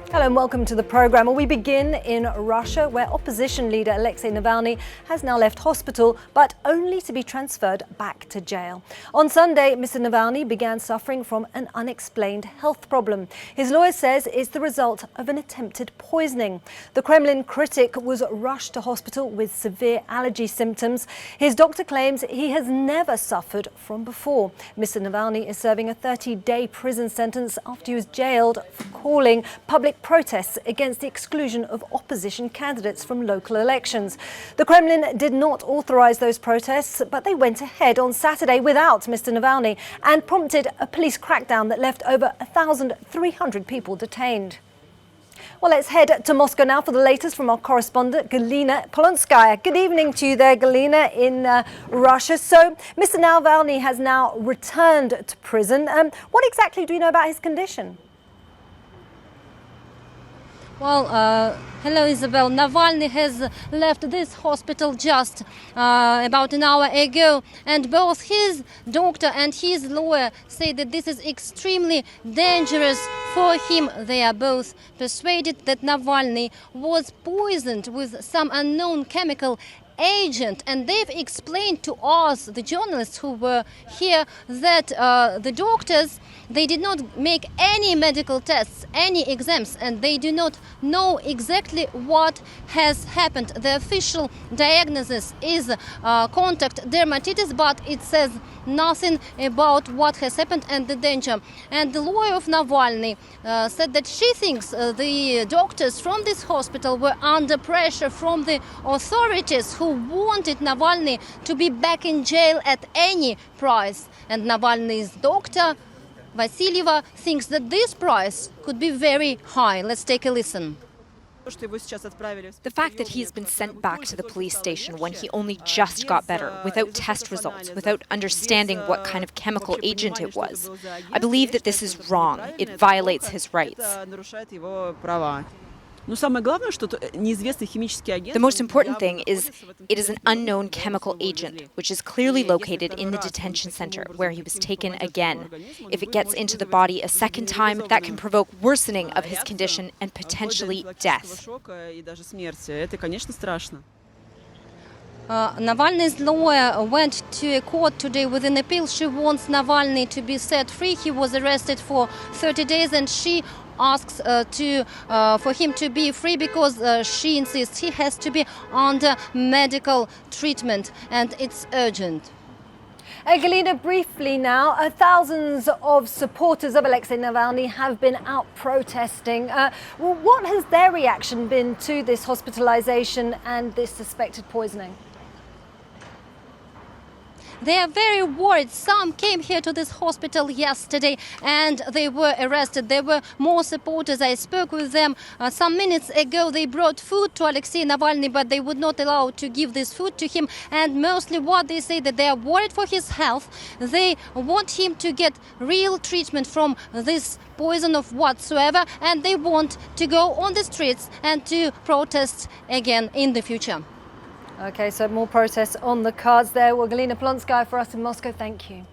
Hello and welcome to the programme. We begin in Russia, where opposition leader Alexei Navalny has now left hospital, but only to be transferred back to jail. On Sunday, Mr. Navalny began suffering from an unexplained health problem. His lawyer says it's the result of an attempted poisoning. The Kremlin critic was rushed to hospital with severe allergy symptoms. His doctor claims he has never suffered from before. Mr. Navalny is serving a 30-day prison sentence after he was jailed for calling public protests against the exclusion of opposition candidates from local elections. The Kremlin did not authorize those protests, but they went ahead on Saturday without Mr. Navalny and prompted a police crackdown that left over 1,300 people detained. Well, let's head to Moscow now for the latest from our correspondent, Galina Polonskaya. Good evening to you there, Galina, in Russia. So, Mr. Navalny has now returned to prison. What exactly do you know about his condition? Well, hello, Isabel. Navalny has left this hospital just about an hour ago, and both his doctor and his lawyer say that this is extremely dangerous for him. They are both persuaded that Navalny was poisoned with some unknown chemical agent, and they've explained to us, the journalists who were here, that the doctors, they did not make any medical tests, any exams, and they do not know exactly what has happened. The official diagnosis is contact dermatitis, but it says nothing about what has happened and the danger. And the lawyer of Navalny said that she thinks the doctors from this hospital were under pressure from the authorities who wanted Navalny to be back in jail at any price. And Navalny's doctor, Vasilyeva, thinks that this price could be very high. Let's take a listen. The fact that he's been sent back to the police station when he only just got better, without test results, without understanding what kind of chemical agent it was, I believe that this is wrong. It violates his rights. The most important thing is it is an unknown chemical agent, which is clearly located in the detention center where he was taken again. If it gets into the body a second time, that can provoke worsening of his condition and potentially death. Navalny's lawyer went to a court today with an appeal. She wants Navalny to be set free. He was arrested for 30 days and she asks for him to be free because she insists he has to be under medical treatment and it's urgent. Galina, briefly now, thousands of supporters of Alexei Navalny have been out protesting. What has their reaction been to this hospitalization and this suspected poisoning? They are very worried. Some came here to this hospital yesterday and they were arrested. There were more supporters. I spoke with them some minutes ago. They brought food to Alexei Navalny, but they would not allow to give this food to him. And mostly what they say that they are worried for his health. They want him to get real treatment from this poison of whatsoever, and they want to go on the streets and to protest again in the future. Okay, so more protests on the cards there. Well, Galina Polonskaya for us in Moscow, thank you.